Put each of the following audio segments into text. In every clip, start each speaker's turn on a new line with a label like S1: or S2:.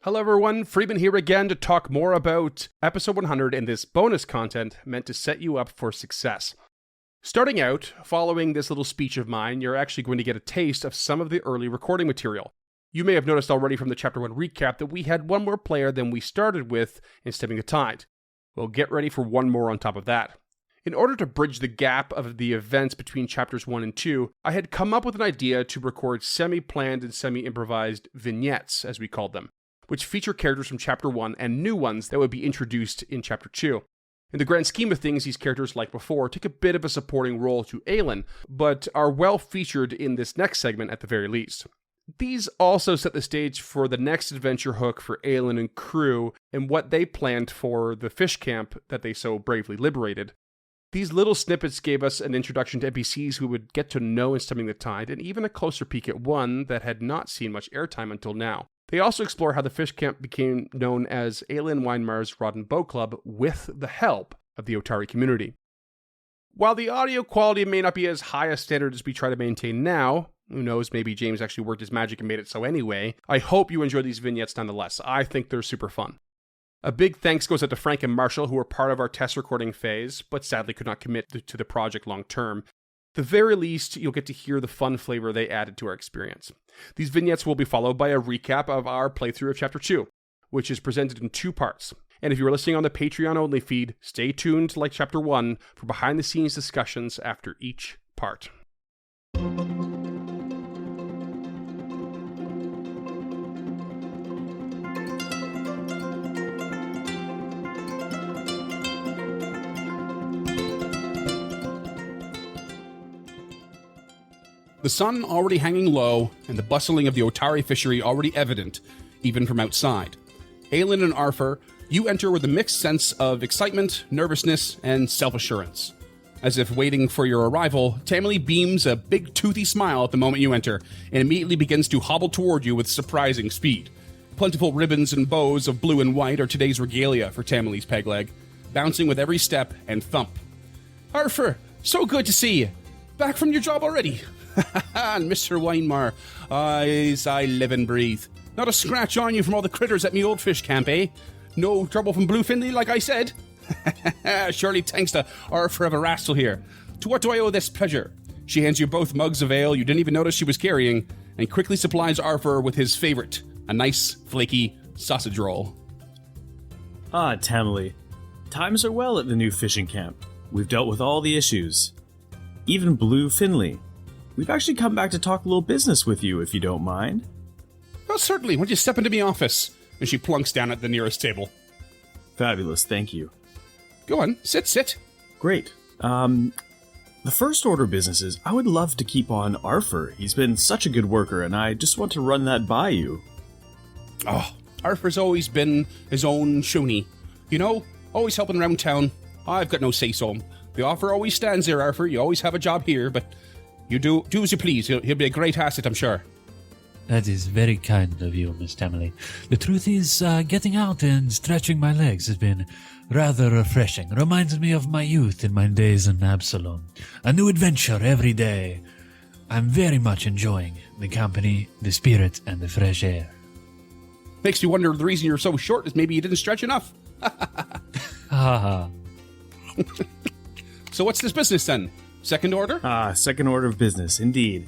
S1: Hello everyone, Freeman here again to talk more about episode 100 and this bonus content meant to set you up for success. Starting out, following this little speech of mine, you're actually going to get a taste of some of the early recording material. You may have noticed already from the Chapter 1 recap that we had one more player than we started with in Stemming the Tide. Well, get ready for one more on top of that. In order to bridge the gap of the events between Chapters 1 and 2, I had come up with an idea to record semi-planned and semi-improvised vignettes, as we called them, which feature characters from Chapter 1 and new ones that would be introduced in Chapter 2. In the grand scheme of things, these characters, like before, take a bit of a supporting role to Aelin, but are well featured in this next segment at the very least. These also set the stage for the next adventure hook for Aelin and crew and what they planned for the fish camp that they so bravely liberated. These little snippets gave us an introduction to NPCs we would get to know in Stemming the Tide, and even a closer peek at one that had not seen much airtime until now. They also explore how the fish camp became known as Aelin Weinmar's Rod and Bow Club with the help of the Otari community. While the audio quality may not be as high a standard as we try to maintain now, who knows, maybe James actually worked his magic and made it so anyway, I hope you enjoy these vignettes nonetheless. I think they're super fun. A big thanks goes out to Frank and Marshall, who were part of our test recording phase, but sadly could not commit to the project long term. At the very least, you'll get to hear the fun flavor they added to our experience. These vignettes will be followed by a recap of our playthrough of Chapter 2, which is presented in 2 parts. And if you are listening on the Patreon-only feed, stay tuned like Chapter 1 for behind-the-scenes discussions after each part. The sun already hanging low, and the bustling of the Otari fishery already evident, even from outside. Aelin and Arthur, you enter with a mixed sense of excitement, nervousness, and self-assurance. As if waiting for your arrival, Tamily beams a big toothy smile at the moment you enter, and immediately begins to hobble toward you with surprising speed. Plentiful ribbons and bows of blue and white are today's regalia for Tamily's peg leg, bouncing with every step and thump. Arthur, so good to see you. Back from your job already? And Mr. Weinmar, as I live and breathe. Not a scratch on you from all the critters at me old fish camp, eh? No trouble from Blue Finley, like I said? Surely thanks to Arthur of Erastil here. To what do I owe this pleasure? She hands you both mugs of ale you didn't even notice she was carrying, and quickly supplies Arthur with his favorite, a nice, flaky sausage roll.
S2: Ah, Tamily. Times are well at the new fishing camp. We've dealt with all the issues. Even Blue Finley. We've actually come back to talk a little business with you, if you don't mind.
S1: Oh, certainly. Why don't you step into my office? And she plunks down at the nearest table.
S2: Fabulous, thank you.
S1: Go on, sit.
S2: Great. The first order of business is I would love to keep on Arthur. He's been such a good worker, and I just want to run that by you.
S1: Oh, Arthur's always been his own shoonie. You know, always helping around town. I've got no say-so. The offer always stands there, Arthur. You always have a job here, but you do as you please. He'll be a great asset, I'm sure.
S3: That is very kind of you, Miss Tamily. The truth is, getting out and stretching my legs has been rather refreshing. Reminds me of my youth in my days in Absalom. A new adventure every day. I'm very much enjoying the company, the spirit, and the fresh air.
S1: Makes me wonder the reason you're so short is maybe you didn't stretch enough.
S3: Ha.
S1: So what's this business then? Second order?
S2: Second order of business, indeed.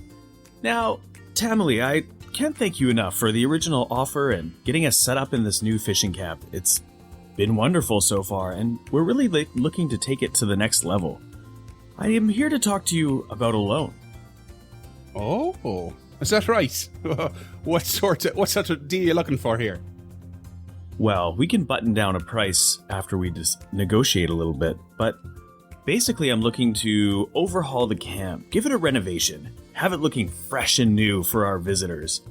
S2: Now, Tamily, I can't thank you enough for the original offer and getting us set up in this new fishing camp. It's been wonderful so far, and we're really looking to take it to the next level. I am here to talk to you about a loan.
S1: Oh, is that right? What sort of deal are you looking for here?
S2: Well, we can button down a price after we just negotiate a little bit, but basically I'm looking to overhaul the camp, give it a renovation, have it looking fresh and new for our visitors.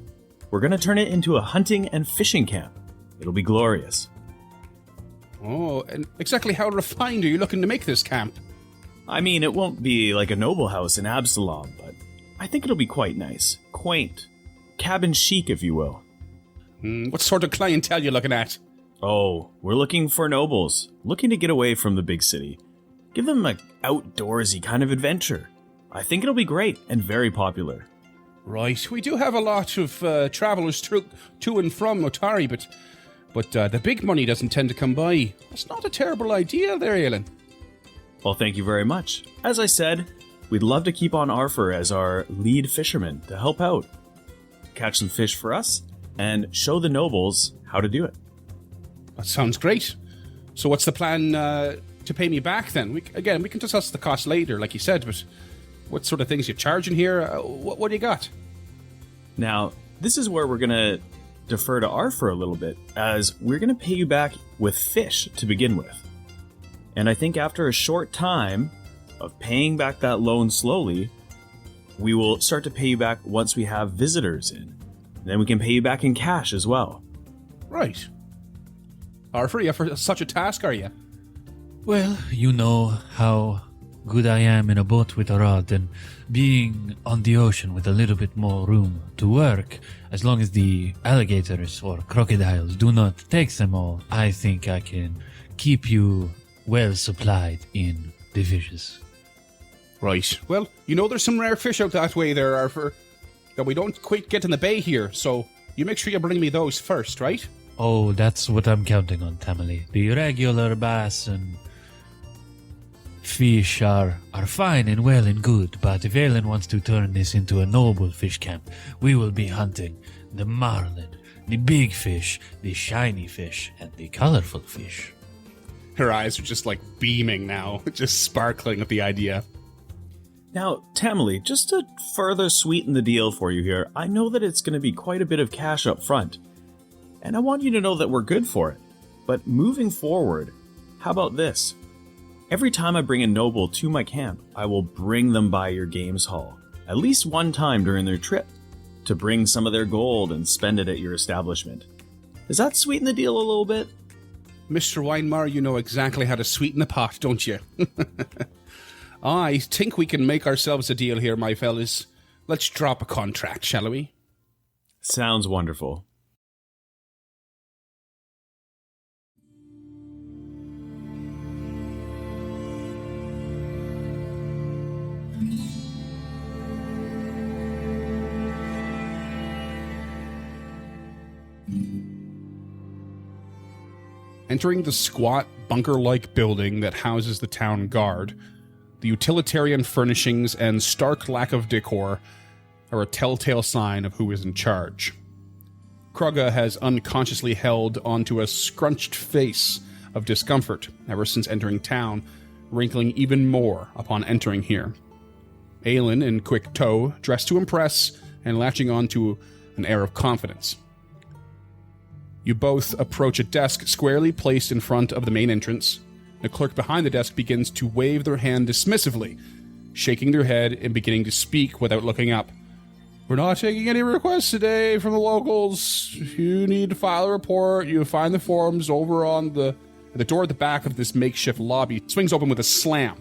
S2: We're going to turn it into a hunting and fishing camp. It'll be glorious.
S1: Oh, and exactly how refined are you looking to make this camp?
S2: I mean, it won't be like a noble house in Absalom, but I think it'll be quite nice. Quaint. Cabin chic, if you will.
S1: What sort of clientele you looking at?
S2: Oh, we're looking for nobles, looking to get away from the big city. Give them an outdoorsy kind of adventure. I think it'll be great and very popular.
S1: Right, we do have a lot of travellers to and from Otari, but the big money doesn't tend to come by. That's not a terrible idea there, Aelin.
S2: Well, thank you very much. As I said, we'd love to keep on Arthur as our lead fisherman to help out, catch some fish for us, and show the nobles how to do it.
S1: That sounds great. So what's the plan to pay me back then? We can discuss the cost later, like you said, but what sort of things you charging here? What do you got?
S2: Now, this is where we're going to defer to Arthur a little bit, as we're going to pay you back with fish to begin with. And I think after a short time of paying back that loan slowly, we will start to pay you back once we have visitors in. Then we can pay you back in cash as well.
S1: Right. Arthur, you up for such a task, are you?
S3: Well, you know how good I am in a boat with a rod, and being on the ocean with a little bit more room to work, as long as the alligators or crocodiles do not take them all, I think I can keep you well supplied in the fishes.
S1: Right. Well, you know there's some rare fish out that way there, Arthur, that we don't quite get in the bay here, so you make sure you bring me those first, right?
S3: Oh, that's what I'm counting on, Tamale. The regular bass and fish are fine and well and good, but if Aelin wants to turn this into a noble fish camp, we will be hunting the marlin, the big fish, the shiny fish, and the colorful fish.
S1: Her eyes are just like beaming now, just sparkling at the idea.
S2: Now, Tamale, just to further sweeten the deal for you here, I know that it's going to be quite a bit of cash up front, and I want you to know that we're good for it. But moving forward, how about this? Every time I bring a noble to my camp, I will bring them by your games hall, at least one time during their trip, to bring some of their gold and spend it at your establishment. Does that sweeten the deal a little bit?
S1: Mr. Weinmar, you know exactly how to sweeten the pot, don't you? I think we can make ourselves a deal here, my fellas. Let's drop a contract, shall we?
S2: Sounds wonderful.
S1: Entering the squat, bunker-like building that houses the town guard, the utilitarian furnishings and stark lack of decor are a telltale sign of who is in charge. Krugga has unconsciously held onto a scrunched face of discomfort ever since entering town, wrinkling even more upon entering here. Aelin, in quick tow, dressed to impress and latching onto an air of confidence. You both approach a desk squarely placed in front of the main entrance. The clerk behind the desk begins to wave their hand dismissively, shaking their head and beginning to speak without looking up. We're not taking any requests today from the locals. If you need to file a report, you find the forms over on the door at the back of this makeshift lobby. Swings open with a slam,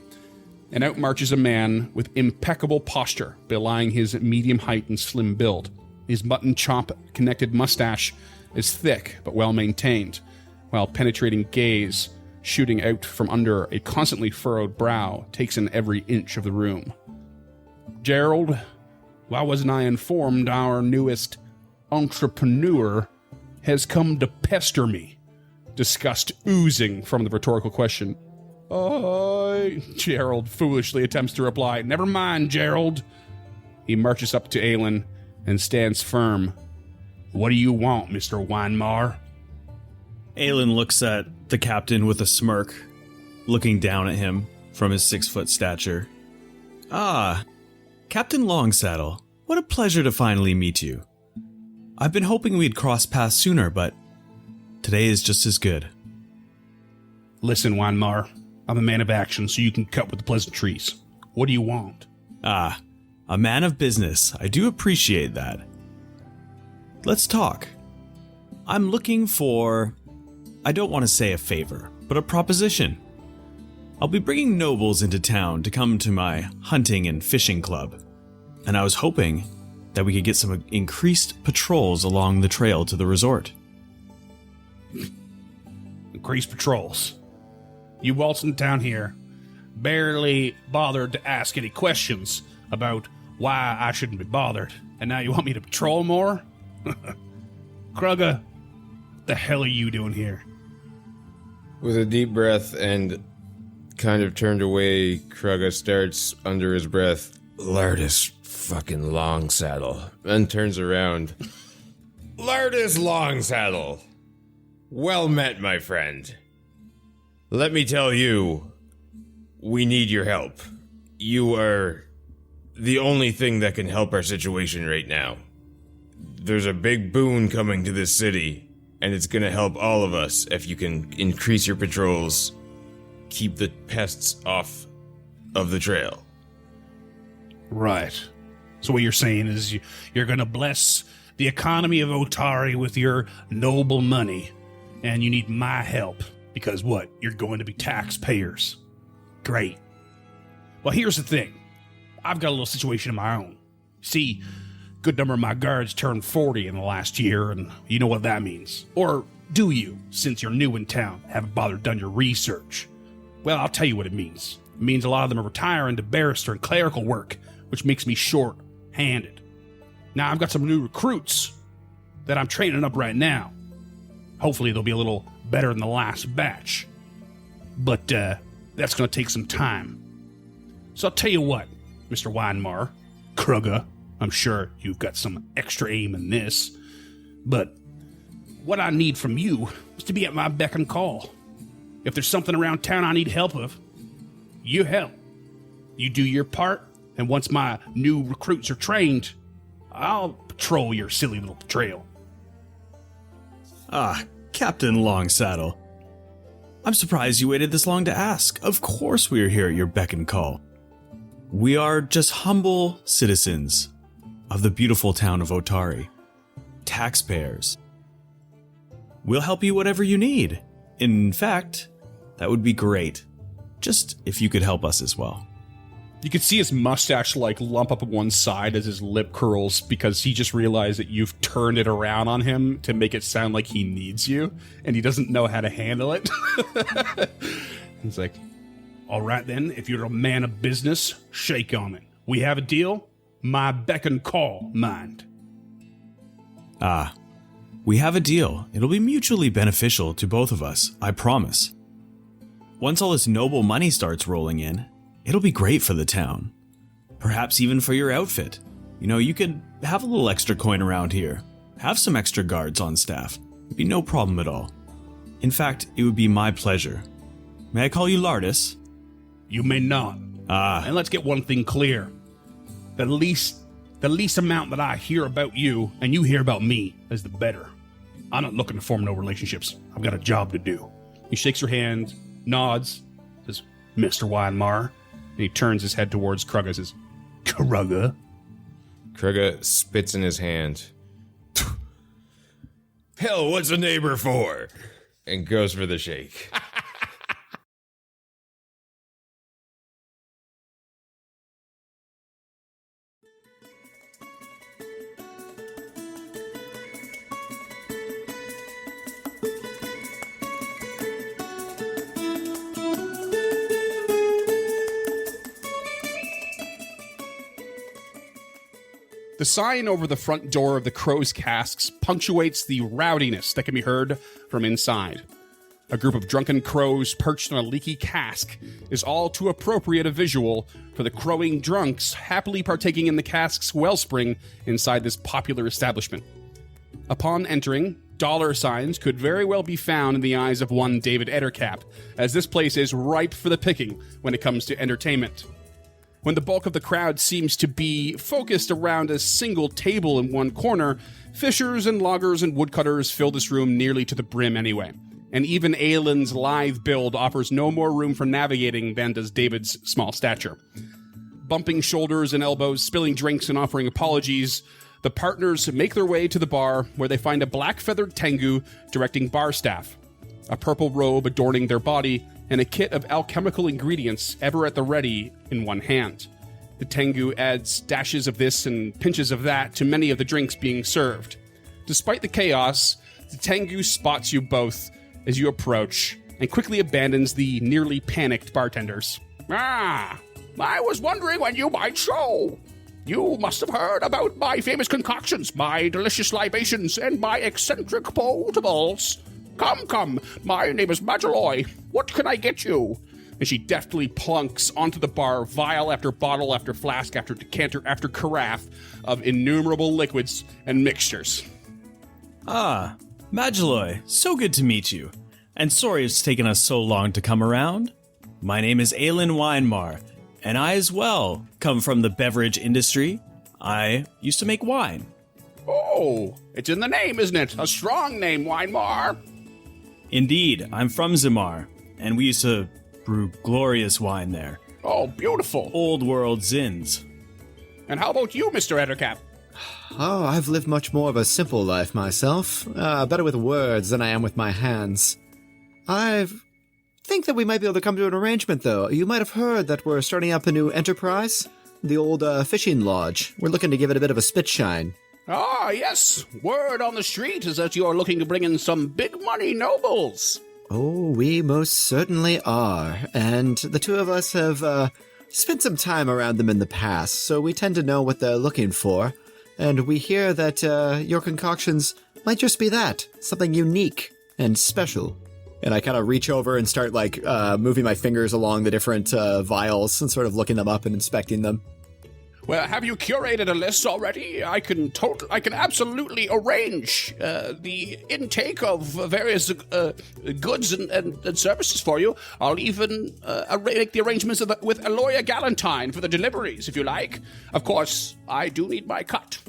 S1: and out marches a man with impeccable posture, belying his medium height and slim build. His mutton chop connected mustache is thick but well maintained, while penetrating gaze shooting out from under a constantly furrowed brow takes in every inch of the room. Gerald, why wasn't I informed our newest entrepreneur has come to pester me? Disgust oozing from the rhetorical question. Gerald foolishly attempts to reply. Never mind, Gerald. He marches up to Aelin and stands firm. What do you want, Mr. Weinmar?
S2: Aelin looks at the captain with a smirk, looking down at him from his 6-foot stature. Ah, Captain Longsaddle, what a pleasure to finally meet you. I've been hoping we'd cross paths sooner, but today is just as good.
S1: Listen, Weinmar, I'm a man of action, so you can cut with the pleasantries. What do you want?
S2: Ah, a man of business. I do appreciate that. Let's talk. I'm looking for, I don't want to say a favor, but a proposition. I'll be bringing nobles into town to come to my hunting and fishing club, and I was hoping that we could get some increased patrols along the trail to the resort.
S1: Increased patrols? You waltzing down here, barely bothered to ask any questions about why I shouldn't be bothered.
S4: And now you want me to patrol more? Krugga, what the hell are you doing here?
S5: With a deep breath and kind of turned away, Krugga starts under his breath, Lardis fucking Longsaddle, and turns around. Lardis Longsaddle! Well met, my friend. Let me tell you, we need your help. You are the only thing that can help our situation right now. There's a big boon coming to this city, and it's gonna help all of us if you can increase your patrols, keep the pests off of the trail.
S4: Right. So what you're saying is you're gonna bless the economy of Otari with your noble money, and you need my help, because what? You're going to be taxpayers. Great. Well, here's the thing. I've got a little situation of my own. See, good number of my guards turned 40 in the last year, and you know what that means. Or do you, since you're new in town, haven't bothered done your research? Well, I'll tell you what it means. It means a lot of them are retiring to barrister and clerical work, which makes me short-handed. Now, I've got some new recruits that I'm training up right now. Hopefully, they'll be a little better than the last batch. But that's going to take some time. So I'll tell you what, Mr. Weinmar, Krugga, I'm sure you've got some extra aim in this, but what I need from you is to be at my beck and call. If there's something around town I need help with, you help. You do your part, and once my new recruits are trained, I'll patrol your silly little trail.
S2: Ah, Captain Longsaddle. I'm surprised you waited this long to ask. Of course we are here at your beck and call. We are just humble citizens of the beautiful town of Otari. Taxpayers. We'll help you whatever you need. In fact, that would be great. Just if you could help us as well.
S1: You can see his mustache lump up on one side as his lip curls because he just realized that you've turned it around on him to make it sound like he needs you, and he doesn't know how to handle it. He's like, all right then, if you're a man of business, shake on it. We have a deal? My beck and call, mind.
S2: Ah, we have a deal. It'll be mutually beneficial to both of us, I promise. Once all this noble money starts rolling in, it'll be great for the town. Perhaps even for your outfit. You know, you could have a little extra coin around here. Have some extra guards on staff. It'd be no problem at all. In fact, it would be my pleasure. May I call you Lardis?
S4: You may not. And let's get one thing clear. The least amount that I hear about you and you hear about me is the better. I'm not looking to form no relationships. I've got a job to do. He shakes your hand, nods, says, Mr. Weinmar. And he turns his head towards Krugga and says, Krugga?
S5: Krugga spits in his hand. Hell, what's a neighbor for? And goes for the shake.
S1: The sign over the front door of the Crow's Casks punctuates the rowdiness that can be heard from inside. A group of drunken crows perched on a leaky cask is all too appropriate a visual for the crowing drunks happily partaking in the cask's wellspring inside this popular establishment. Upon entering, dollar signs could very well be found in the eyes of one David Ettercap, as this place is ripe for the picking when it comes to entertainment. When the bulk of the crowd seems to be focused around a single table in one corner, fishers and loggers and woodcutters fill this room nearly to the brim anyway. And even Aelin's lithe build offers no more room for navigating than does David's small stature. Bumping shoulders and elbows, spilling drinks and offering apologies, the partners make their way to the bar where they find a black-feathered Tengu directing bar staff, a purple robe adorning their body, and a kit of alchemical ingredients ever at the ready in one hand. The Tengu adds dashes of this and pinches of that to many of the drinks being served. Despite the chaos, the Tengu spots you both as you approach and quickly abandons the nearly panicked bartenders. Ah, I was wondering when you might show.
S4: You must have heard about my famous concoctions, my delicious libations, and my eccentric potables. Come, my name is Magaloy. What can I get you? And she deftly plunks onto the bar vial after bottle after flask after decanter after carafe of innumerable liquids and mixtures.
S2: Ah, Magaloy, so good to meet you. And sorry it's taken us so long to come around. My name is Aelin Winemar, and I as well come from the beverage industry. I used to make wine.
S4: Oh, it's in the name, isn't it? A strong name, Winemar.
S2: Indeed, I'm from Zamar, and we used to brew glorious wine there.
S4: Oh, beautiful.
S2: Old world zins.
S4: And how about you, Mr. Ettercap?
S6: Oh, I've lived much more of a simple life myself. Better with words than I am with my hands. I think that we might be able to come to an arrangement, though. You might have heard that we're starting up a new enterprise. The old fishing lodge. We're looking to give it a bit of a spit shine.
S4: Ah, yes. Word on the street is that you are looking to bring in some big money nobles.
S6: Oh, we most certainly are. And the two of us have spent some time around them in the past, so we tend to know what they're looking for. And we hear that your concoctions might just be that. Something unique and special. And I kind of reach over and start, moving my fingers along the different vials and sort of looking them up and inspecting them.
S4: Well, have you curated a list already? I can absolutely arrange the intake of various goods and services for you. I'll even make the arrangements with Aloya Galantine for the deliveries, if you like. Of course, I do need my cut.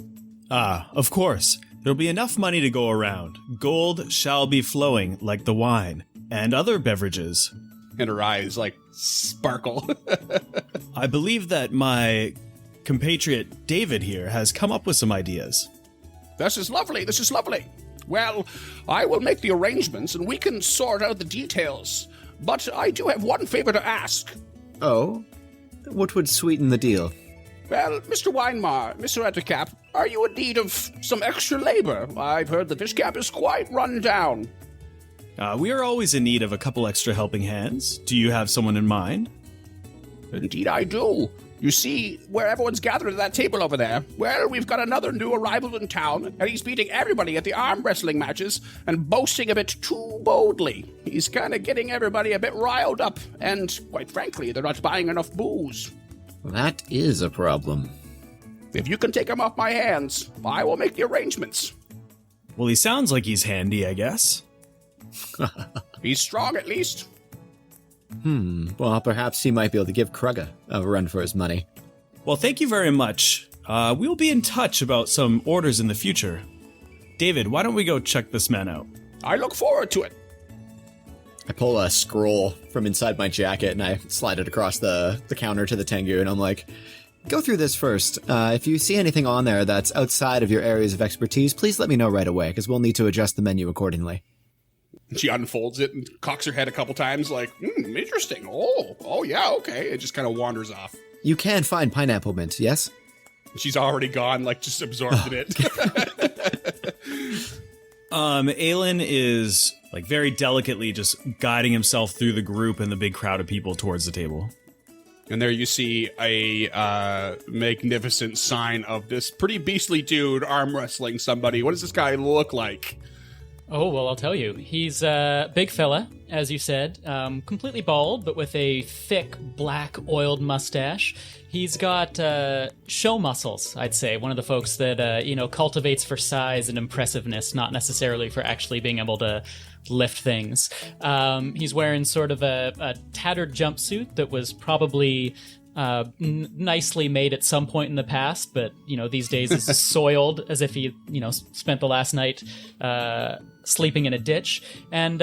S2: Ah, of course. There'll be enough money to go around. Gold shall be flowing like the wine and other beverages.
S4: And her eyes, sparkle.
S2: I believe that my compatriot David here has come up with some ideas.
S4: This is lovely. Well, I will make the arrangements and we can sort out the details. But I do have one favor to ask.
S6: Oh? What would sweeten the deal?
S4: Well, Mr. Winemar, Mr. Ettercap, are you in need of some extra labor? I've heard the fish camp is quite run down.
S2: We are always in need of a couple extra helping hands. Do you have someone in mind?
S4: Indeed I do. You see where everyone's gathered at that table over there? Well, we've got another new arrival in town, and he's beating everybody at the arm wrestling matches and boasting a bit too boldly. He's kind of getting everybody a bit riled up, and quite frankly, they're not buying enough booze.
S6: That is a problem.
S4: If you can take him off my hands, I will make the arrangements.
S2: Well, he sounds like he's handy, I guess.
S4: He's strong, at least.
S6: Well, perhaps he might be able to give Krugga a run for his money.
S2: Well, thank you very much. We'll be in touch about some orders in the future. David, why don't we go check this man out?
S4: I look forward to it.
S6: I pull a scroll from inside my jacket and I slide it across the counter to the Tengu, and I'm like, go through this first. If you see anything on there that's outside of your areas of expertise, please let me know right away, because we'll need to adjust the menu accordingly.
S4: She unfolds it and cocks her head a couple times interesting. Oh yeah, okay. It just kind of wanders off.
S6: You can find pineapple mint, yes?
S4: She's already gone, just absorbed in it.
S2: Aelin is, very delicately just guiding himself through the group and the big crowd of people towards the table.
S4: And there you see a magnificent sign of this pretty beastly dude arm wrestling somebody. What does this guy look like?
S7: Oh, well, I'll tell you. He's a big fella, as you said, completely bald, but with a thick, black, oiled mustache. He's got show muscles, I'd say. One of the folks that, cultivates for size and impressiveness, not necessarily for actually being able to lift things. He's wearing sort of a tattered jumpsuit that was probably nicely made at some point in the past, but, these days is soiled as if he, spent the last night sleeping in a ditch. And,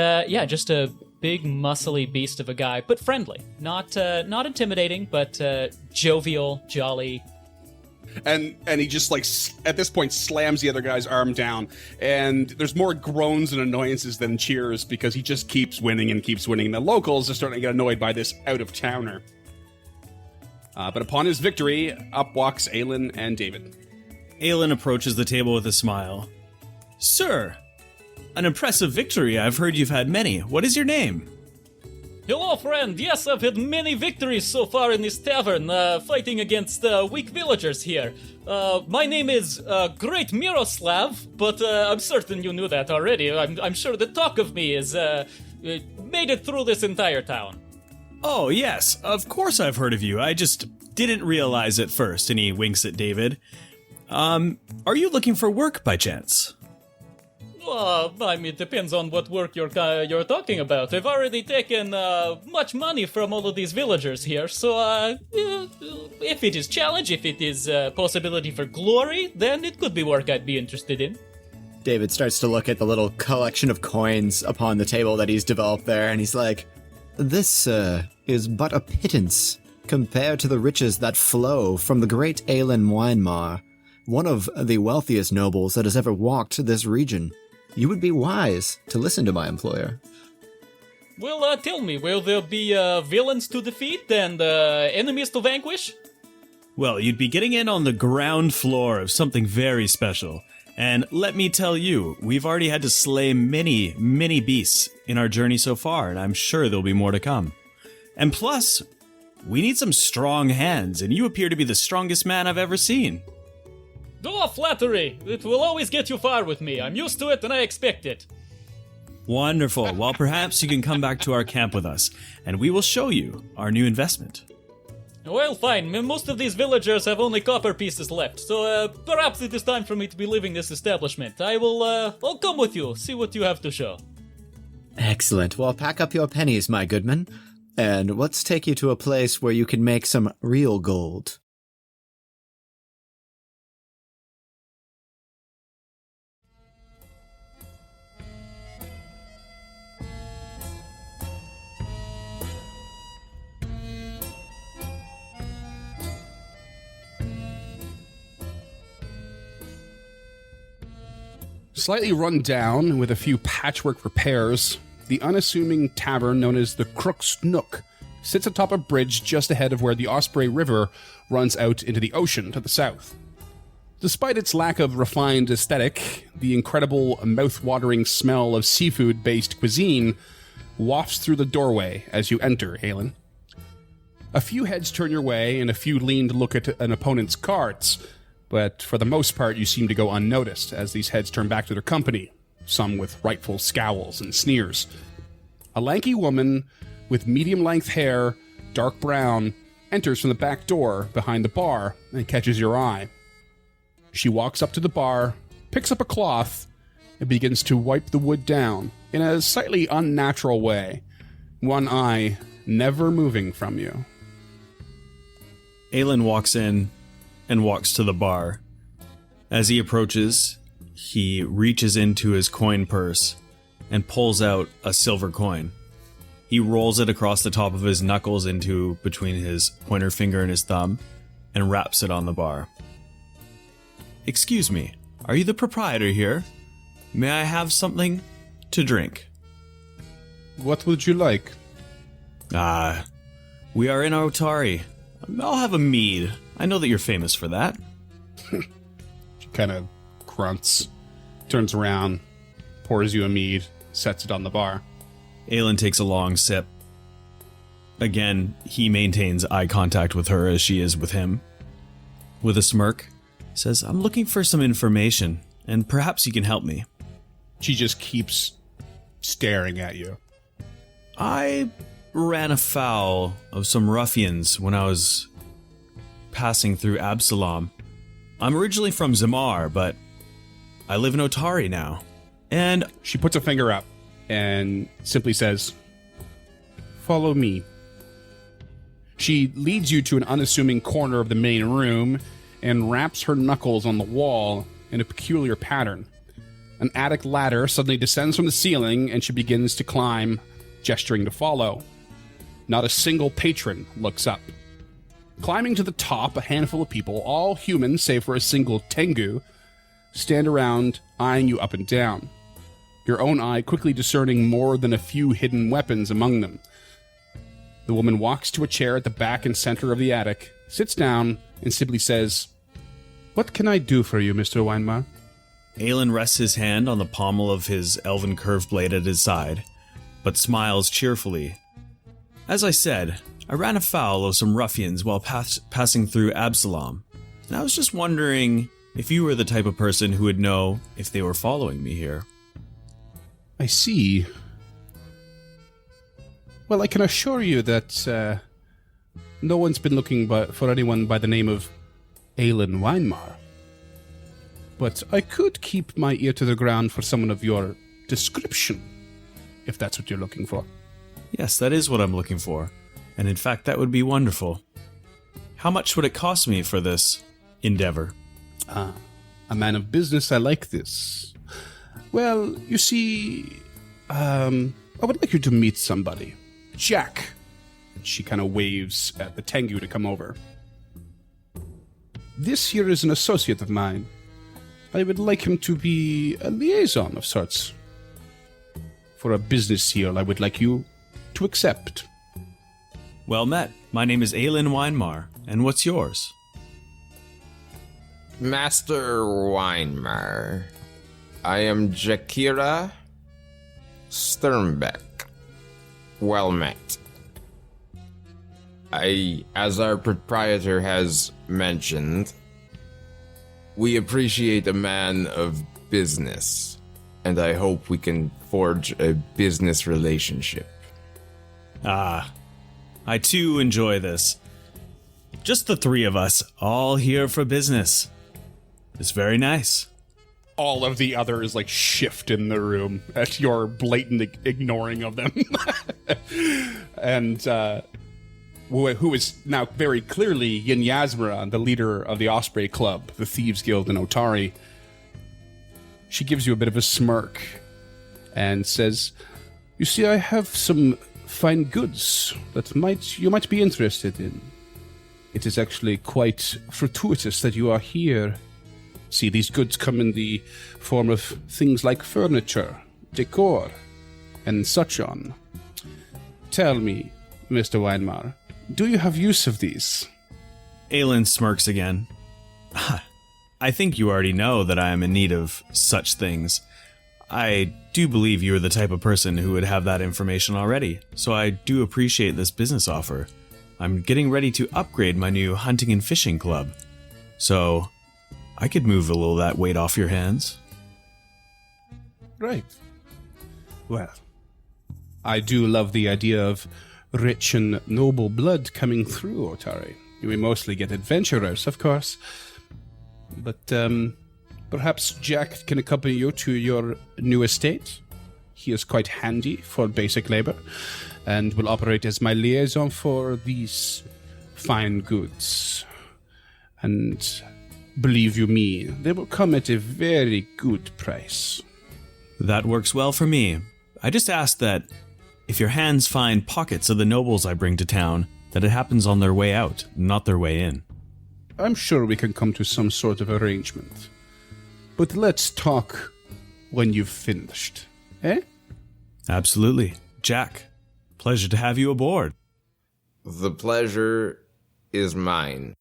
S7: just a big, muscly beast of a guy, but friendly. Not intimidating, but jovial, jolly.
S4: And he just, at this point, slams the other guy's arm down. And there's more groans and annoyances than cheers because he just keeps winning and keeps winning. The locals are starting to get annoyed by this out-of-towner. But upon his victory, up walks Aelin and David.
S2: Aelin approaches the table with a smile. Sir, an impressive victory. I've heard you've had many. What is your name?
S7: Hello, friend. Yes, I've had many victories so far in this tavern, fighting against weak villagers here. My name is Great Miroslav, but I'm certain you knew that already. I'm sure the talk of me is made it through this entire town.
S2: Oh, yes, of course I've heard of you. I just didn't realize at first, and he winks at David. Are you looking for work by chance?
S7: Well, I mean, it depends on what work you're talking about. I've already taken much money from all of these villagers here, so if it is challenge, if it is possibility for glory, then it could be work I'd be interested in.
S6: David starts to look at the little collection of coins upon the table that he's developed there, and he's like, "This, is but a pittance compared to the riches that flow from the great Aelin Weinmar, one of the wealthiest nobles that has ever walked this region. You would be wise to listen to my employer."
S7: Well, tell me, will there be villains to defeat and enemies to vanquish?
S2: Well, you'd be getting in on the ground floor of something very special. And let me tell you, we've already had to slay many, many beasts in our journey so far, and I'm sure there'll be more to come. And plus, we need some strong hands, and you appear to be the strongest man I've ever seen.
S7: Oh, flattery! It will always get you far with me. I'm used to it and I expect it.
S2: Wonderful. Well, perhaps you can come back to our camp with us, and we will show you our new investment.
S7: Well, fine. Most of these villagers have only copper pieces left, so perhaps it is time for me to be leaving this establishment. I'll come with you, see what you have to show.
S6: Excellent. Well, pack up your pennies, my goodman, and let's take you to a place where you can make some real gold.
S1: Slightly run down with a few patchwork repairs, the unassuming tavern known as the Crook's Nook sits atop a bridge just ahead of where the Osprey River runs out into the ocean to the south. Despite its lack of refined aesthetic, the incredible mouth-watering smell of seafood-based cuisine wafts through the doorway as you enter, Aelin. A few heads turn your way and a few lean to look at an opponent's cards, but for the most part you seem to go unnoticed as these heads turn back to their company, some with rightful scowls and sneers. A lanky woman with medium-length hair, dark brown, enters from the back door behind the bar and catches your eye. She walks up to the bar, picks up a cloth, and begins to wipe the wood down in a slightly unnatural way, one eye never moving from you.
S2: Aelin walks in and walks to the bar. As he approaches, he reaches into his coin purse and pulls out a silver coin. He rolls it across the top of his knuckles into between his pointer finger and his thumb and wraps it on the bar. "Excuse me, are you the proprietor here? May I have something to drink?"
S1: What would you like?
S2: We are in Otari. I'll have a mead. I know that you're famous for that.
S1: She kind of grunts, turns around, pours you a mead, sets it on the bar.
S2: Aelin takes a long sip. Again, he maintains eye contact with her as she is with him. With a smirk, says, "I'm looking for some information, and perhaps you can help me."
S1: She just keeps staring at you.
S2: I ran afoul of some ruffians when I was passing through Absalom. I'm originally from Zamar, but I live in Otari now. And
S1: She puts a finger up and simply says, "Follow me." She leads you to an unassuming corner of the main room and wraps her knuckles on the wall in a peculiar pattern. An attic ladder suddenly descends from the ceiling and she begins to climb, gesturing to follow. Not a single patron looks up. Climbing to the top, a handful of people, all human save for a single Tengu, stand around, eyeing you up and down. Your own eye quickly discerning more than a few hidden weapons among them. The woman walks to a chair at the back and center of the attic, sits down, and simply says, "What can I do for you, Mr. Weinmar?"
S2: Aelin rests his hand on the pommel of his elven curved blade at his side, but smiles cheerfully As I said, I ran afoul of some ruffians while passing through Absalom, and I was just wondering if you were the type of person who would know if they were following me here.
S4: I see. Well, I can assure you that no one's been looking for anyone by the name of Aelin Weinmar. But I could keep my ear to the ground for someone of your description, if that's what you're looking for.
S2: Yes, that is what I'm looking for, and in fact that would be wonderful. How much would it cost me for this endeavor?
S4: Ah, a man of business, I like this. Well, you see, I would like you to meet somebody. Jack. And she kind of waves at the Tengu to come over. This here is an associate of mine. I would like him to be a liaison of sorts. For a business deal, I would like you to accept.
S2: Well met. My name is Aelin Weinmar, and what's yours?
S5: Master Weinmar. I am Jakira Sternbeck. Well met. As our proprietor has mentioned, we appreciate a man of business, and I hope we can forge a business relationship.
S2: Ah, I too enjoy this. Just the three of us, all here for business. It's very nice.
S1: All of the others like shift in the room at your blatant ignoring of them. And who is now very clearly Yin Yasmara, the leader of the Osprey Club, the Thieves Guild in Otari. She gives you a bit of a smirk and says, "You see, I have some fine goods that you might be interested in. It is actually quite fortuitous that you are here. See, these goods come in the form of things like furniture, decor, and such on. Tell me, Mr. Weinmar, do you have use of these?"
S2: Aelin smirks again. I think you already know that I am in need of such things. I do believe you are the type of person who would have that information already, so I do appreciate this business offer. I'm getting ready to upgrade my new hunting and fishing club, so I could move a little of that weight off your hands.
S4: Right. Well, I do love the idea of rich and noble blood coming through Otari. We mostly get adventurers, of course. But perhaps Jack can accompany you to your new estate. He is quite handy for basic labor, and will operate as my liaison for these fine goods. And believe you me, they will come at a very good price.
S2: That works well for me. I just ask that if your hands find pockets of the nobles I bring to town, that it happens on their way out, not their way in.
S4: I'm sure we can come to some sort of arrangement. But let's talk when you've finished, eh?
S2: Absolutely. Jack, pleasure to have you aboard.
S5: The pleasure is mine.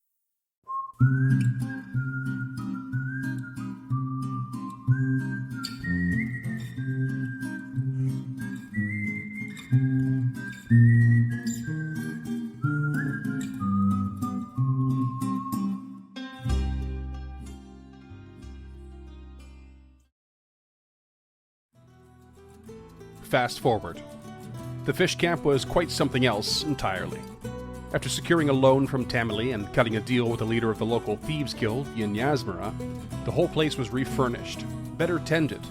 S1: Fast forward. The fish camp was quite something else entirely. After securing a loan from Tamili and cutting a deal with the leader of the local Thieves Guild, Yin Yasmara, the whole place was refurnished, better tended,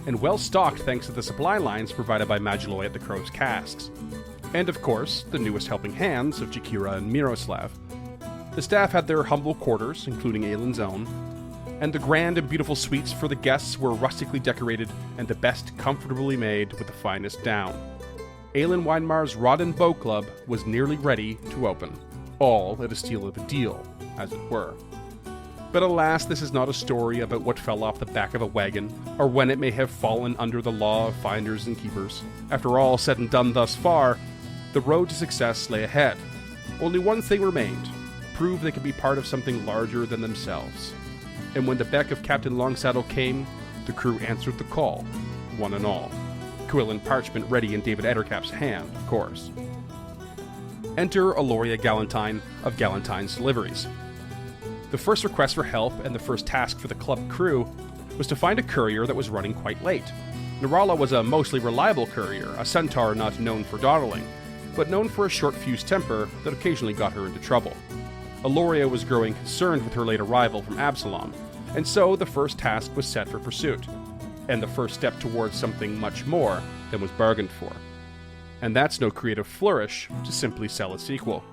S1: and well stocked thanks to the supply lines provided by Magiloi at the Crow's Casks. And of course, the newest helping hands of Jakira and Miroslav. The staff had their humble quarters, including Aelin's own, and the grand and beautiful suites for the guests were rustically decorated and the best comfortably made with the finest down. Aelin Weinmar's Rod and Bow Club was nearly ready to open, all at a steal of a deal, as it were. But alas, this is not a story about what fell off the back of a wagon, or when it may have fallen under the law of finders and keepers. After all said and done thus far, the road to success lay ahead. Only one thing remained: prove they could be part of something larger than themselves. And when the beck of Captain Longsaddle came, the crew answered the call, one and all. Quill and parchment ready in David Ettercap's hand, of course. Enter Aloria Galantine of Galantine's Deliveries. The first request for help and the first task for the club crew was to find a courier that was running quite late. Narala was a mostly reliable courier, a centaur not known for dawdling, but known for a short-fused temper that occasionally got her into trouble. Aloria was growing concerned with her late arrival from Absalom, and so the first task was set for pursuit, and the first step towards something much more than was bargained for. And that's no creative flourish to simply sell a sequel.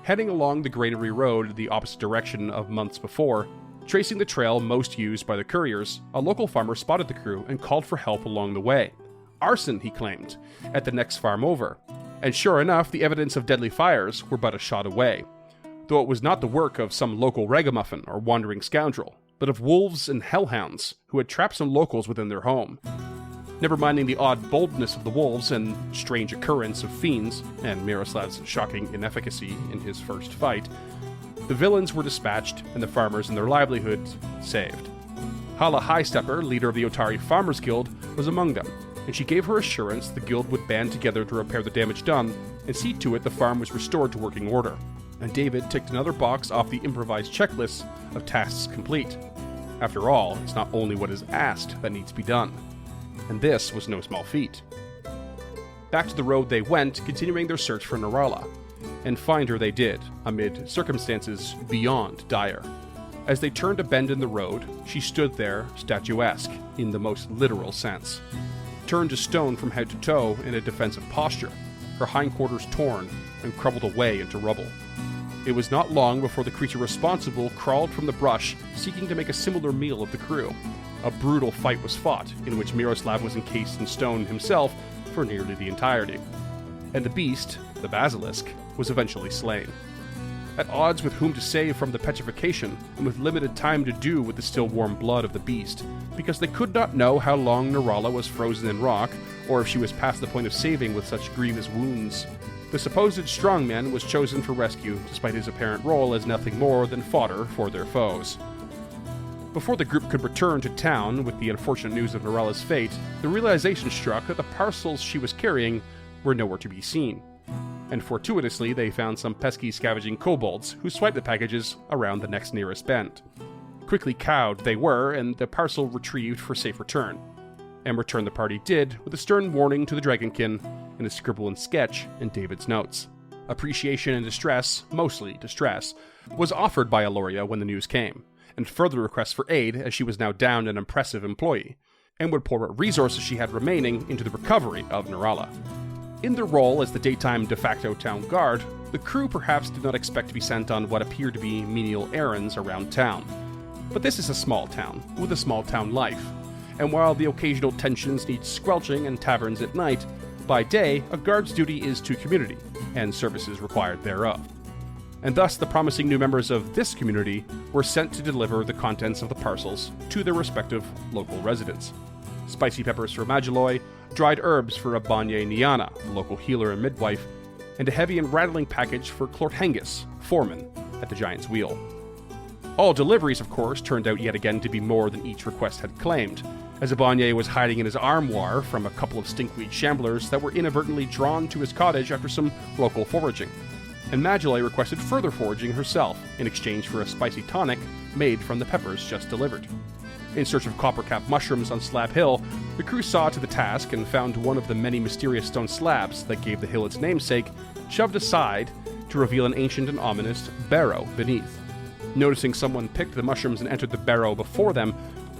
S1: Heading along the granary road the opposite direction of months before, tracing the trail most used by the couriers, a local farmer spotted the crew and called for help along the way. Arson, he claimed, at the next farm over. And sure enough, the evidence of deadly fires were but a shot away, though it was not the work of some local ragamuffin or wandering scoundrel, but of wolves and hellhounds who had trapped some locals within their home. Never minding the odd boldness of the wolves and strange occurrence of fiends, and Miroslav's shocking inefficacy in his first fight, the villains were dispatched and the farmers and their livelihoods saved. Hala Highstepper, leader of the Otari Farmers Guild, was among them, and she gave her assurance the guild would band together to repair the damage done and see to it the farm was restored to working order. And David ticked another box off the improvised checklist of tasks complete. After all, it's not only what is asked that needs to be done. And this was no small feat. Back to the road they went, continuing their search for Narala. And find her they did, amid circumstances beyond dire. As they turned a bend in the road, she stood there, statuesque, in the most literal sense. Turned to stone from head to toe in a defensive posture, her hindquarters torn and crumbled away into rubble. It was not long before the creature responsible crawled from the brush, seeking to make a similar meal of the crew. A brutal fight was fought, in which Miroslav was encased in stone himself for nearly the entirety. And the beast, the basilisk, was eventually slain. At odds with whom to save from the petrification, and with limited time to do with the still warm blood of the beast, because they could not know how long Narala was frozen in rock, or if she was past the point of saving with such grievous wounds. The supposed strongman was chosen for rescue, despite his apparent role as nothing more than fodder for their foes. Before the group could return to town with the unfortunate news of Narala's fate, the realization struck that the parcels she was carrying were nowhere to be seen. And fortuitously, they found some pesky scavenging kobolds who swiped the packages around the next nearest bend. Quickly cowed they were, and the parcel retrieved for safe return. And return the party did, with a stern warning to the Dragonkin and a scribble and sketch in David's notes. Appreciation and distress, mostly distress, was offered by Aloria when the news came, and further requests for aid as she was now down an impressive employee, and would pour what resources she had remaining into the recovery of Narala. In their role as the daytime de facto town guard, the crew perhaps did not expect to be sent on what appeared to be menial errands around town. But this is a small town, with a small town life, and while the occasional tensions need squelching in taverns at night, by day, a guard's duty is to community, and services required thereof. And thus the promising new members of this community were sent to deliver the contents of the parcels to their respective local residents. Spicy peppers for Magiloi, dried herbs for Abanye Niana, a local healer and midwife, and a heavy and rattling package for Clorthengus, foreman, at the Giant's Wheel. All deliveries, of course, turned out yet again to be more than each request had claimed, as Abanye was hiding in his armoire from a couple of stinkweed shamblers that were inadvertently drawn to his cottage after some local foraging. And Magiloi requested further foraging herself, in exchange for a spicy tonic made from the peppers just delivered. In search of copper-cap mushrooms on Slab Hill, the crew saw to the task and found one of the many mysterious stone slabs that gave the hill its namesake, shoved aside to reveal an ancient and ominous barrow beneath. Noticing someone picked the mushrooms and entered the barrow before them,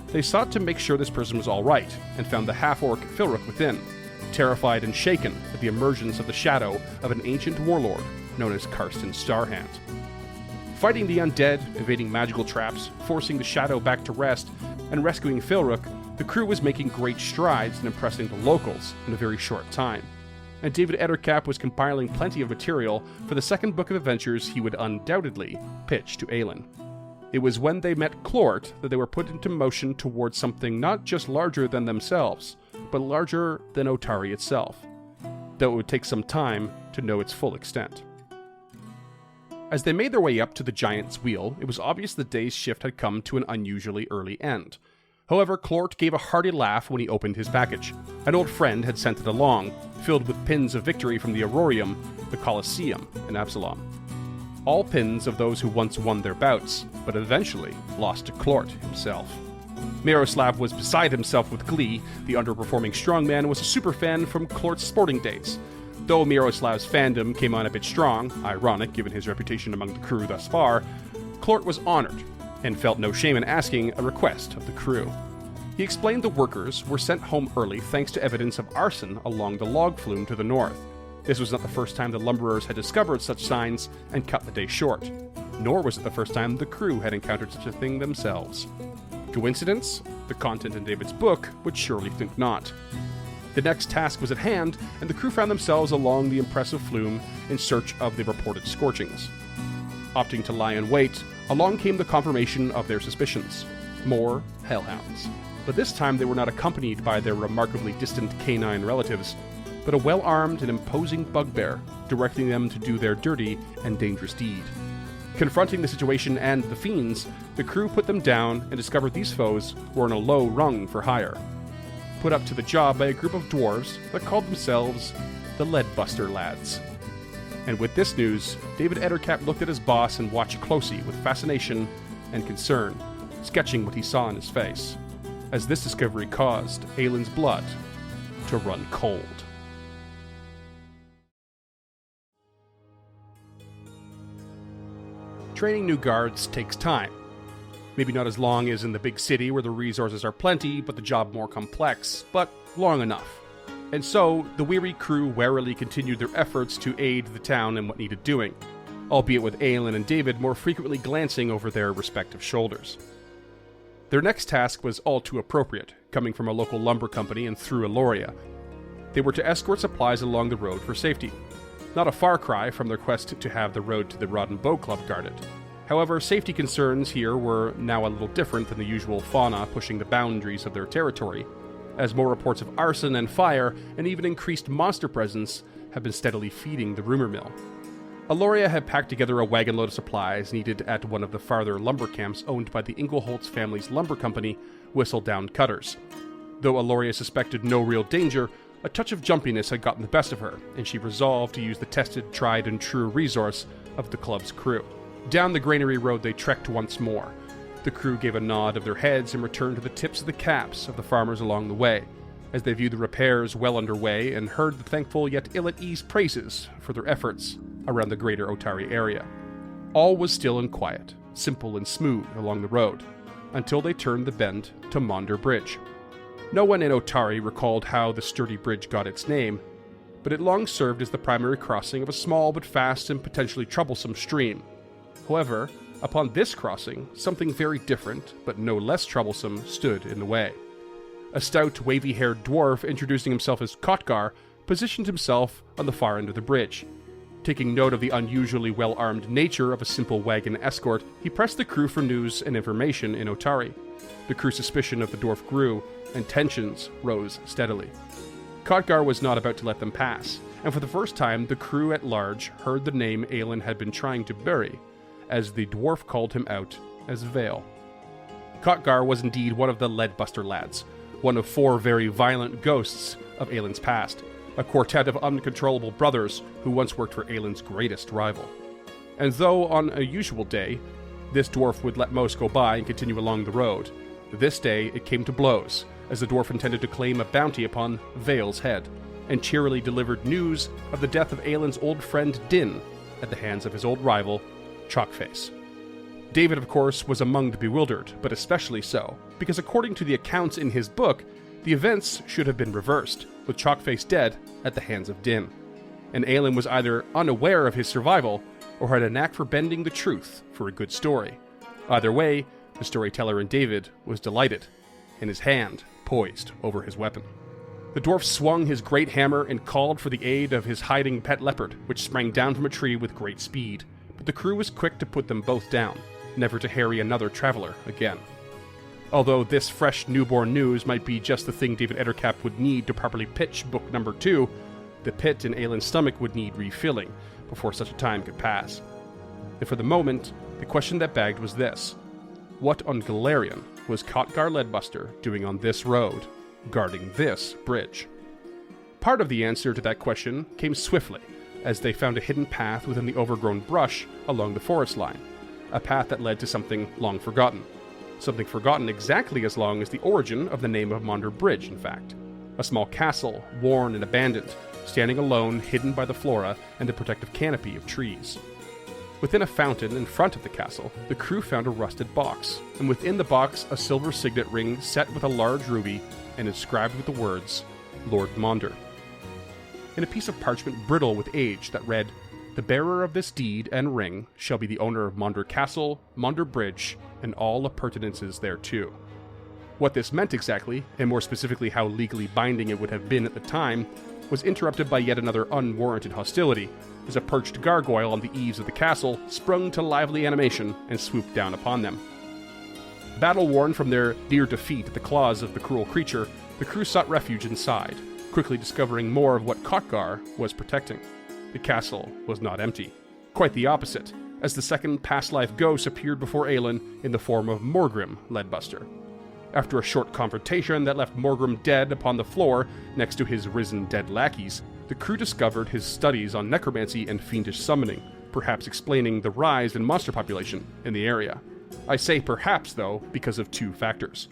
S1: they sought to make sure this person was all right, and found the half-orc Filruk within, terrified and shaken at the emergence of the shadow of an ancient warlord known as Karsten Starhand. Fighting the undead, evading magical traps, forcing the shadow back to rest, and rescuing Filruk, the crew was making great strides in impressing the locals in a very short time. And David Ettercap was compiling plenty of material for the second book of adventures he would undoubtedly pitch to Aelin. It was when they met Clort that they were put into motion towards something not just larger than themselves, but larger than Otari itself, though it would take some time to know its full extent. As they made their way up to the Giant's Wheel, it was obvious the day's shift had come to an unusually early end. However, Clort gave a hearty laugh when he opened his package. An old friend had sent it along, filled with pins of victory from the Aurorium, the Colosseum, and Absalom. All pins of those who once won their bouts, but eventually lost to Clort himself. Miroslav was beside himself with glee. The underperforming strongman was a superfan from Clort's sporting days. Though Miroslav's fandom came on a bit strong, ironic given his reputation among the crew thus far, Clort was honored and felt no shame in asking a request of the crew. He explained the workers were sent home early thanks to evidence of arson along the log flume to the north. This was not the first time the lumberers had discovered such signs and cut the day short, nor was it the first time the crew had encountered such a thing themselves. Coincidence? The content in David's book would surely think not. The next task was at hand, and the crew found themselves along the impressive flume in search of the reported scorchings. Opting to lie in wait, along came the confirmation of their suspicions. More hellhounds. But this time they were not accompanied by their remarkably distant canine relatives, but a well-armed and imposing bugbear, directing them to do their dirty and dangerous deed. Confronting the situation and the fiends, the crew put them down and discovered these foes were on a low rung for hire. Put up to the job by a group of dwarves that called themselves the Leadbuster Lads. And with this news, David Ettercap looked at his boss and watched closely with fascination and concern, sketching what he saw in his face, as this discovery caused Aylin's blood to run cold. Training new guards takes time. Maybe not as long as in the big city where the resources are plenty, but the job more complex, but long enough. And so, the weary crew warily continued their efforts to aid the town in what needed doing, albeit with Aylin and David more frequently glancing over their respective shoulders. Their next task was all too appropriate, coming from a local lumber company and through Aloria. They were to escort supplies along the road for safety. Not a far cry from their quest to have the road to the Rod and Bow Club guarded. However, safety concerns here were now a little different than the usual fauna pushing the boundaries of their territory, as more reports of arson and fire and even increased monster presence have been steadily feeding the rumor mill. Aloria had packed together a wagon load of supplies needed at one of the farther lumber camps owned by the Ingleholtz family's lumber company, Whistledown Cutters. Though Aloria suspected no real danger, a touch of jumpiness had gotten the best of her, and she resolved to use the tested, tried and true resource of the club's crew. Down the granary road they trekked once more. The crew gave a nod of their heads and returned to the tips of the caps of the farmers along the way, as they viewed the repairs well underway and heard the thankful yet ill-at-ease praises for their efforts around the greater Otari area. All was still and quiet, simple and smooth along the road, until they turned the bend to Maunder Bridge. No one in Otari recalled how the sturdy bridge got its name, but it long served as the primary crossing of a small but fast and potentially troublesome stream. However, upon this crossing, something very different, but no less troublesome, stood in the way. A stout, wavy-haired dwarf introducing himself as Kotgar positioned himself on the far end of the bridge. Taking note of the unusually well-armed nature of a simple wagon escort, he pressed the crew for news and information in Otari. The crew's suspicion of the dwarf grew, and tensions rose steadily. Kotgar was not about to let them pass, and for the first time the crew at large heard the name Aylin had been trying to bury, as the dwarf called him out as Vale. Kotgar was indeed one of the Leadbuster Lads, one of 4 very violent ghosts of Aylin's past, a quartet of uncontrollable brothers who once worked for Aylin's greatest rival. And though on a usual day, this dwarf would let most go by and continue along the road, this day it came to blows, as the dwarf intended to claim a bounty upon Vale's head, and cheerily delivered news of the death of Aylin's old friend Din at the hands of his old rival, Chalkface. David, of course, was among the bewildered, but especially so, because according to the accounts in his book, the events should have been reversed, with Chalkface dead at the hands of Din. And Aylin was either unaware of his survival, or had a knack for bending the truth for a good story. Either way, the storyteller in David was delighted, and his hand poised over his weapon. The dwarf swung his great hammer and called for the aid of his hiding pet leopard, which sprang down from a tree with great speed, but the crew was quick to put them both down, never to harry another traveler again. Although this fresh newborn news might be just the thing David Ettercap would need to properly pitch book number 2, the pit in Aylin's stomach would need refilling before such a time could pass. And for the moment, the question that bagged was this: What on Galarian was Khotgar Leadbuster doing on this road, guarding this bridge? Part of the answer to that question came swiftly, as they found a hidden path within the overgrown brush along the forest line, a path that led to something long forgotten. Something forgotten exactly as long as the origin of the name of Monder Bridge, in fact. A small castle, worn and abandoned, standing alone, hidden by the flora and the protective canopy of trees. Within a fountain in front of the castle, the crew found a rusted box, and within the box a silver signet ring set with a large ruby and inscribed with the words, Lord Monder. In a piece of parchment brittle with age that read, "The bearer of this deed and ring shall be the owner of Monder Castle, Monder Bridge, and all appurtenances thereto." What this meant exactly, and more specifically how legally binding it would have been at the time, was interrupted by yet another unwarranted hostility, as a perched gargoyle on the eaves of the castle sprung to lively animation and swooped down upon them. Battle-worn from their near defeat at the claws of the cruel creature, the crew sought refuge inside, quickly discovering more of what Khotgar was protecting. The castle was not empty. Quite the opposite, as the second past-life ghost appeared before Aelin in the form of Morgrim Leadbuster. After a short confrontation that left Morgrim dead upon the floor next to his risen dead lackeys, the crew discovered his studies on necromancy and fiendish summoning, perhaps explaining the rise in monster population in the area. I say perhaps, though, because of two factors.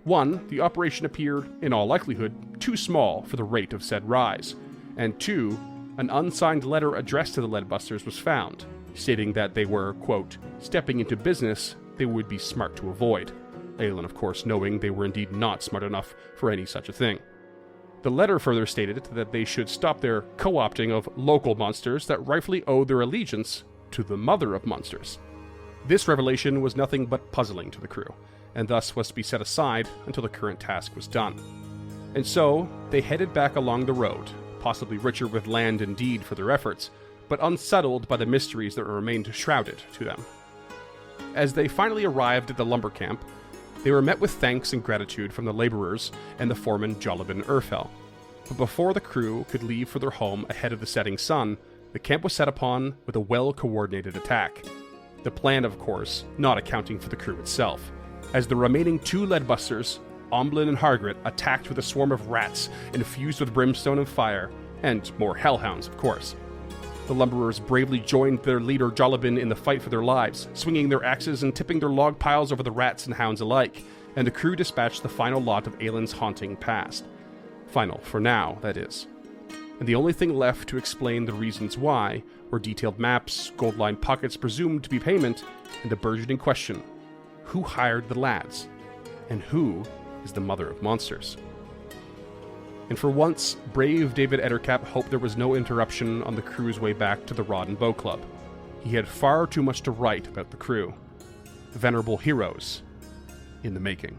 S1: One, the operation appeared, in all likelihood, too small for the rate of said rise. And two, an unsigned letter addressed to the Leadbusters was found, stating that they were, quote, stepping into business they would be smart to avoid. Aelin, of course, knowing they were indeed not smart enough for any such a thing. The letter further stated that they should stop their co-opting of local monsters that rightfully owed their allegiance to the mother of monsters. This revelation was nothing but puzzling to the crew, and thus was to be set aside until the current task was done. And so, they headed back along the road, possibly richer with land and deed for their efforts, but unsettled by the mysteries that remained shrouded to them. As they finally arrived at the lumber camp, they were met with thanks and gratitude from the laborers and the foreman Jolibin Urfel. But before the crew could leave for their home ahead of the setting sun, the camp was set upon with a well-coordinated attack. The plan, of course, not accounting for the crew itself, as the remaining two Leadbusters, Omblin and Hargrit, attacked with a swarm of rats infused with brimstone and fire, and more hellhounds, of course. The lumberers bravely joined their leader Jolibin in the fight for their lives, swinging their axes and tipping their log piles over the rats and hounds alike, and the crew dispatched the final lot of Aelin's haunting past. Final, for now, that is. And the only thing left to explain the reasons why were detailed maps, gold-lined pockets presumed to be payment, and the burgeoning question, who hired the lads? And who is the mother of monsters? And for once, brave David Ettercap hoped there was no interruption on the crew's way back to the Rod and Bow Club. He had far too much to write about the crew. Venerable heroes in the making.